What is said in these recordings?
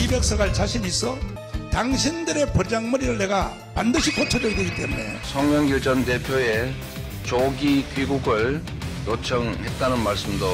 200석 할 자신 있어? 당신들의 버장머리를 내가 반드시 고쳐줘야 되기 때문에. 송영길 전 대표의 조기 귀국을 요청했다는 말씀도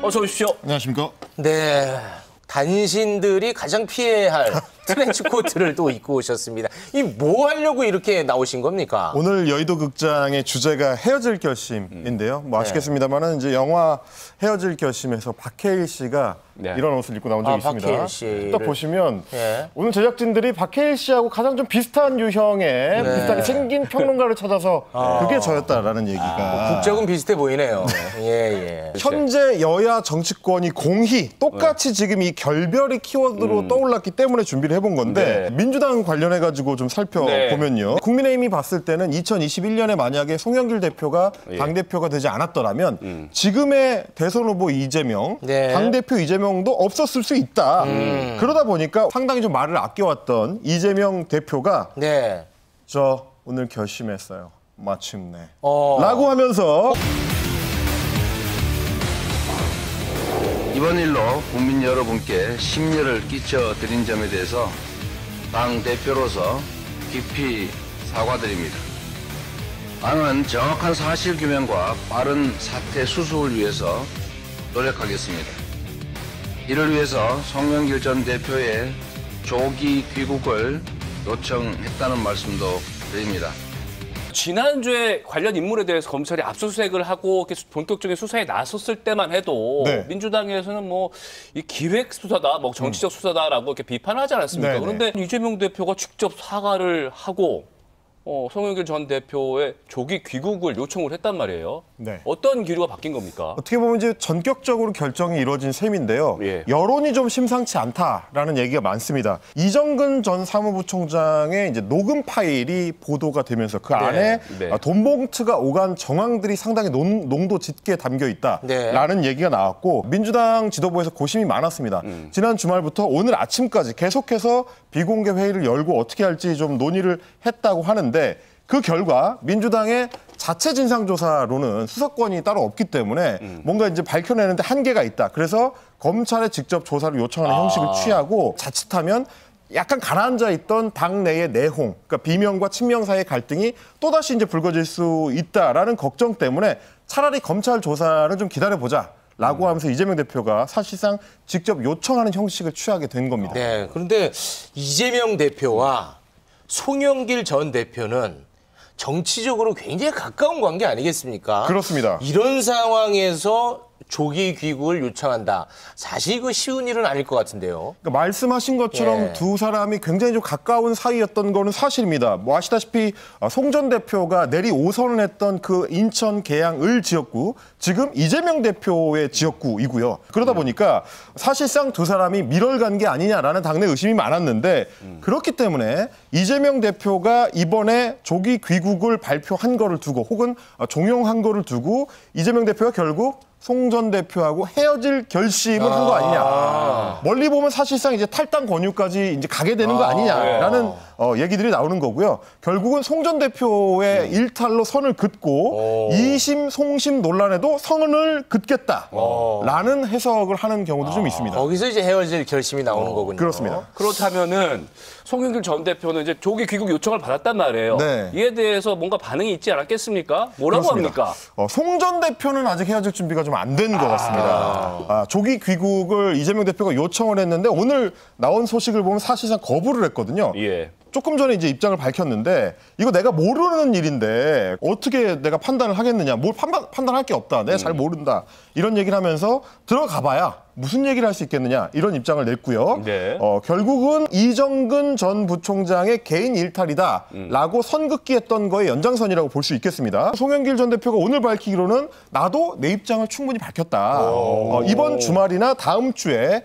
어서 오십시오. 안녕하십니까? 네, 단신들이 가장 피해야 할 트렌치 코트를 또 입고 오셨습니다. 이 뭐 하려고 이렇게 나오신 겁니까? 오늘 여의도 극장의 주제가 헤어질 결심인데요. 뭐 아시겠습니다만은 이제 영화 헤어질 결심에서 박해일 씨가 이런 옷을 입고 나온 적이 있습니다. 박해일 씨를. 딱 보시면 예. 오늘 제작진들이 박해일 씨하고 가장 좀 비슷한 유형의 비슷하게 생긴 평론가를 찾아서 그게 저였다라는 얘기가. 국적은 비슷해 보이네요. 예. 현재 여야 정치권이 공히 똑같이 지금 이 결별이 키워드로 떠올랐기 때문에 준비를 해본 건데 민주당 관련해가지고 좀 살펴보면요. 국민의힘이 봤을 때는 2021년에 만약에 송영길 대표가 당대표가 되지 않았더라면 지금의 대선 후보 이재명, 당대표 이재명도 없었을 수 있다. 그러다 보니까 상당히 좀 말을 아껴왔던 이재명 대표가 저 오늘 결심했어요. 마침내. 라고 하면서 이번 일로 국민 여러분께 심려를 끼쳐드린 점에 대해서 당 대표로서 깊이 사과드립니다. 당은 정확한 사실 규명과 빠른 사태 수습을 위해서 노력하겠습니다. 이를 위해서 송영길 전 대표의 조기 귀국을 요청했다는 말씀도 드립니다. 지난주에 관련 인물에 대해서 검찰이 압수수색을 하고 본격적인 수사에 나섰을 때만 해도 민주당에서는 뭐 이 기획 수사다, 뭐 정치적 수사다라고 이렇게 비판하지 않았습니까? 그런데 이재명 대표가 직접 사과를 하고 송영길 전 대표의 조기 귀국을 요청을 했단 말이에요. 어떤 기류가 바뀐 겁니까? 어떻게 보면 이제 전격적으로 결정이 이루어진 셈인데요. 여론이 좀 심상치 않다라는 얘기가 많습니다. 이정근 전 사무부총장의 이제 녹음 파일이 보도가 되면서 그 안에 돈 봉투가 오간 정황들이 상당히 농도 짙게 담겨 있다라는 얘기가 나왔고 민주당 지도부에서 고심이 많았습니다. 지난 주말부터 오늘 아침까지 계속해서 비공개 회의를 열고 어떻게 할지 좀 논의를 했다고 하는데 그 결과 민주당의 자체 진상조사로는 수사권이 따로 없기 때문에 뭔가 이제 밝혀내는데 한계가 있다. 그래서 검찰에 직접 조사를 요청하는 형식을 취하고 자칫하면 약간 가라앉아 있던 당내의 내홍, 그러니까 비명과 친명 사이의 갈등이 또다시 이제 불거질 수 있다라는 걱정 때문에 차라리 검찰 조사를 좀 기다려보자. 라고 하면서 이재명 대표가 사실상 직접 요청하는 형식을 취하게 된 겁니다. 네, 그런데 이재명 대표와 송영길 전 대표는 정치적으로 굉장히 가까운 관계 아니겠습니까? 그렇습니다. 이런 상황에서 조기 귀국을 요청한다. 사실 이거 쉬운 일은 아닐 것 같은데요. 그러니까 말씀하신 것처럼 두 사람이 굉장히 좀 가까운 사이였던 거는 사실입니다. 뭐 아시다시피 송 전 대표가 내리 5선을 했던 그 인천 계양 을 지역구 지금 이재명 대표의 지역구이고요. 그러다 보니까 사실상 두 사람이 밀어간 게 아니냐라는 당내 의심이 많았는데 그렇기 때문에 이재명 대표가 이번에 조기 귀국을 발표한 거를 두고 혹은 종용한 거를 두고 이재명 대표가 결국 송 전 대표하고 헤어질 결심을 한 거 아니냐. 멀리 보면 사실상 이제 탈당 권유까지 이제 가게 되는 거 아니냐라는 얘기들이 나오는 거고요. 결국은 송 전 대표의 일탈로 선을 긋고 2심, 송심 논란에도 선을 긋겠다라는 해석을 하는 경우도 좀 있습니다. 거기서 이제 헤어질 결심이 나오는 거군요. 그렇습니다. 그렇다면은 송영길 전 대표는 이제 조기 귀국 요청을 받았단 말이에요. 이에 대해서 뭔가 반응이 있지 않았겠습니까? 뭐라고 그렇습니다. 합니까? 송 전 대표는 아직 헤어질 준비가 좀 안 된 것 같습니다. 조기 귀국을 이재명 대표가 요청을 했는데 오늘 나온 소식을 보면 사실상 거부를 했거든요. 조금 전에 이제 입장을 밝혔는데 이거 내가 모르는 일인데 어떻게 내가 판단을 하겠느냐. 뭘 판단할 게 없다. 내가 잘 모른다. 이런 얘기를 하면서 들어가봐야 무슨 얘기를 할 수 있겠느냐. 이런 입장을 냈고요. 결국은 이정근 전 부총장의 개인 일탈이다라고 선긋기했던 거의 연장선이라고 볼 수 있겠습니다. 송영길 전 대표가 오늘 밝히기로는 나도 내 입장을 충분히 밝혔다. 이번 주말이나 다음 주에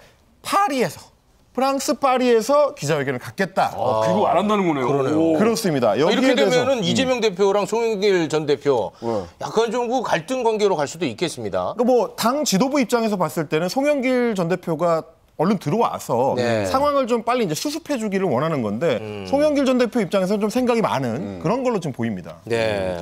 프랑스 파리에서 기자회견을 갖겠다. 귀국 안 한다는 거네요. 그러네요. 그렇습니다. 이렇게 되면은 이재명 대표랑 송영길 전 대표 약간 좀 그 갈등 관계로 갈 수도 있겠습니다. 그러니까 뭐 당 지도부 입장에서 봤을 때는 송영길 전 대표가 얼른 들어와서 네. 상황을 좀 빨리 이제 수습해 주기를 원하는 건데 송영길 전 대표 입장에서는 좀 생각이 많은 그런 걸로 좀 보입니다. 네.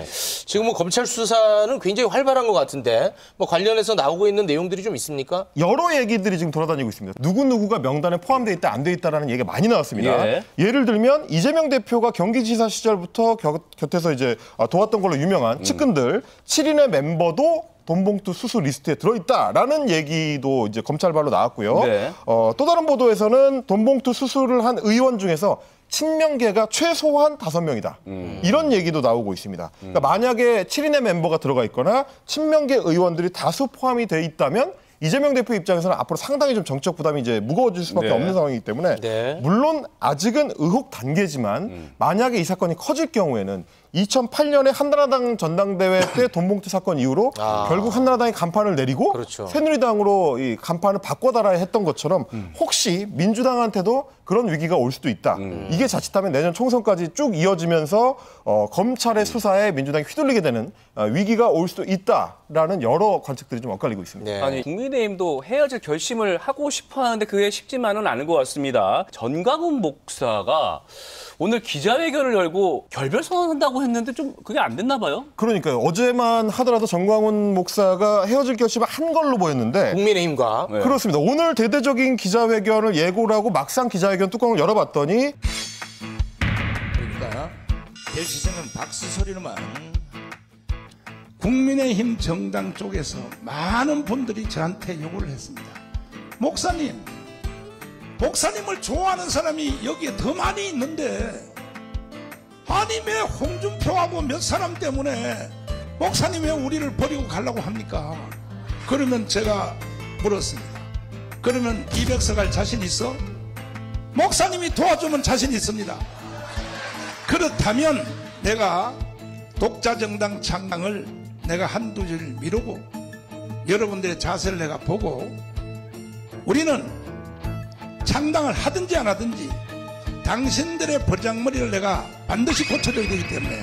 지금 뭐 검찰 수사는 굉장히 활발한 것 같은데 뭐 관련해서 나오고 있는 내용들이 좀 있습니까? 여러 얘기들이 지금 돌아다니고 있습니다. 누구누구가 명단에 포함되어 있다, 안 돼 있다라는 얘기가 많이 나왔습니다. 예. 예를 들면 이재명 대표가 경기지사 시절부터 곁에서 이제 도왔던 걸로 유명한 측근들 7인의 멤버도 돈봉투 수수 리스트에 들어있다라는 얘기도 이제 검찰발로 나왔고요. 네. 또 다른 보도에서는 돈봉투 수수를 한 의원 중에서 친명계가 최소한 5명이다. 이런 얘기도 나오고 있습니다. 그러니까 만약에 7인의 멤버가 들어가 있거나 친명계 의원들이 다수 포함이 돼 있다면 이재명 대표 입장에서는 앞으로 상당히 좀 정치적 부담이 이제 무거워질 수밖에 네. 없는 상황이기 때문에 네. 물론 아직은 의혹 단계지만 만약에 이 사건이 커질 경우에는 2008년에 한나라당 전당대회 때 돈봉투 사건 이후로 결국 한나라당이 간판을 내리고 그렇죠. 새누리당으로 이 간판을 바꿔달아야 했던 것처럼 혹시 민주당한테도 그런 위기가 올 수도 있다. 이게 자칫하면 내년 총선까지 쭉 이어지면서 검찰의 수사에 민주당이 휘둘리게 되는 위기가 올 수도 있다라는 여러 관측들이 좀 엇갈리고 있습니다. 네. 아니 국민의힘도 헤어질 결심을 하고 싶어하는데 그게 쉽지만은 않은 것 같습니다. 전광훈 목사가 오늘 기자회견을 열고 결별 선언한다고 했는데 좀 그게 안 됐나 봐요. 그러니까요. 어제만 하더라도 정광훈 목사가 헤어질 결심을 한 걸로 보였는데 국민의힘과 네. 그렇습니다. 오늘 대대적인 기자회견을 예고를 하고 막상 기자회견 뚜껑을 열어봤더니 그러니까 대시생은 박수 소리로만 국민의힘 정당 쪽에서 많은 분들이 저한테 요구를 했습니다. 목사님을 좋아하는 사람이 여기에 더 많이 있는데 아니 왜 홍준표하고 몇 사람 때문에 목사님 왜 우리를 버리고 가려고 합니까? 그러면 제가 물었습니다. 그러면 200석 할 자신 있어? 목사님이 도와주면 자신 있습니다. 그렇다면 내가 독자정당 창당을 내가 한두 줄 미루고 여러분들의 자세를 내가 보고 우리는 창당을 하든지 안 하든지 당신들의 버장머리를 내가 반드시 고쳐줘야 되기 때문에.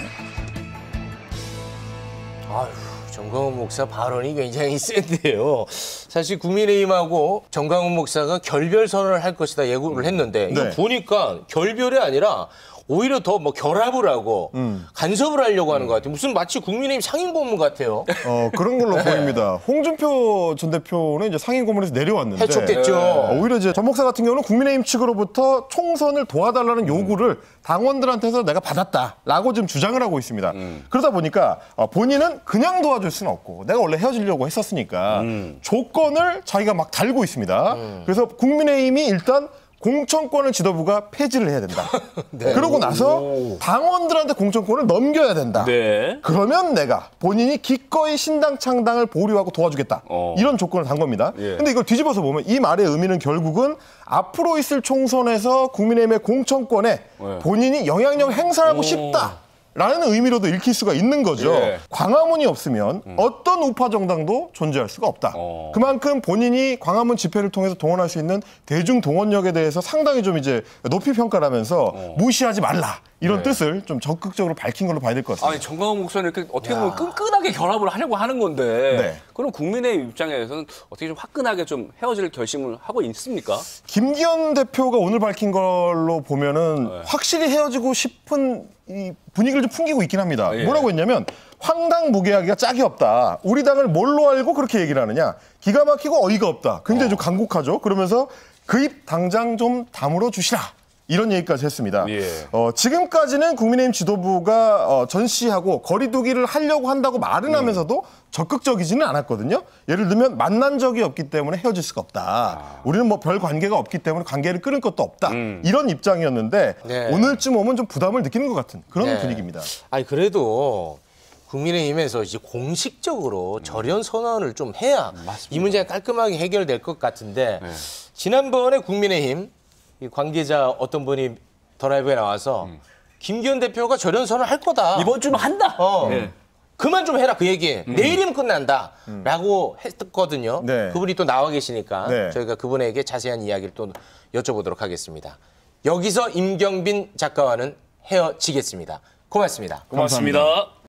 아휴, 정광훈 목사 발언이 굉장히 센데요. 사실 국민의힘하고 정광훈 목사가 결별 선언을 할 것이다 예고를 했는데 이거 네. 보니까 결별이 아니라 오히려 더 뭐 결합을 하고 간섭을 하려고 하는 것 같아요. 무슨 마치 국민의힘 상임고문 같아요. 그런 걸로 보입니다. 홍준표 전 대표는 이제 상임고문에서 내려왔는데 해촉됐죠. 오히려 이제 전 목사 같은 경우는 국민의힘 측으로부터 총선을 도와달라는 요구를 당원들한테서 내가 받았다라고 지금 주장을 하고 있습니다. 그러다 보니까 본인은 그냥 도와줄 수는 없고 내가 원래 헤어지려고 했었으니까 조건을 자기가 막 달고 있습니다. 그래서 국민의힘이 일단 공천권을 지도부가 폐지를 해야 된다. 네. 그러고 나서 당원들한테 공천권을 넘겨야 된다. 네. 그러면 내가 본인이 기꺼이 신당 창당을 보류하고 도와주겠다. 이런 조건을 단 겁니다. 근데 이걸 뒤집어서 보면 이 말의 의미는 결국은 앞으로 있을 총선에서 국민의힘의 공천권에 본인이 영향력 행사하고 싶다. 라는 의미로도 읽힐 수가 있는 거죠. 예. 광화문이 없으면 어떤 우파 정당도 존재할 수가 없다. 그만큼 본인이 광화문 집회를 통해서 동원할 수 있는 대중 동원력에 대해서 상당히 좀 이제 높이 평가를 하면서 무시하지 말라. 이런 뜻을 좀 적극적으로 밝힌 걸로 봐야 될 것 같습니다. 아니 정광훈 목사는 이렇게 어떻게 보면 끈끈하게 결합을 하려고 하는 건데 네. 그럼 국민의힘 입장에서는 어떻게 좀 화끈하게 좀 헤어질 결심을 하고 있습니까? 김기현 대표가 오늘 밝힌 걸로 보면은 확실히 헤어지고 싶은 이 분위기를 좀 풍기고 있긴 합니다. 뭐라고 했냐면 황당무계하기가 짝이 없다. 우리 당을 뭘로 알고 그렇게 얘기를 하느냐. 기가 막히고 어이가 없다. 굉장히 좀 간곡하죠. 그러면서 그 입 당장 좀 다물어 주시라. 이런 얘기까지 했습니다. 지금까지는 국민의힘 지도부가 전시하고 거리두기를 하려고 한다고 말은 하면서도 적극적이지는 않았거든요. 예를 들면 만난 적이 없기 때문에 헤어질 수가 없다. 우리는 뭐 별 관계가 없기 때문에 관계를 끊을 것도 없다. 이런 입장이었는데 네. 오늘쯤 오면 좀 부담을 느끼는 것 같은 그런 분위기입니다. 아니 그래도 국민의힘에서 이제 공식적으로 절연 선언을 좀 해야 이 문제가 깔끔하게 해결될 것 같은데 지난번에 국민의힘 이 관계자 어떤 분이 더 라이브에 나와서 김기현 대표가 절연 선언을 할 거다. 이번 주는 한다. 네. 그만 좀 해라 그 얘기. 내일이면 끝난다라고 했거든요. 네. 그분이 또 나와 계시니까 네. 저희가 그분에게 자세한 이야기를 또 여쭤보도록 하겠습니다. 여기서 임경빈 작가와는 헤어지겠습니다. 고맙습니다. 고맙습니다.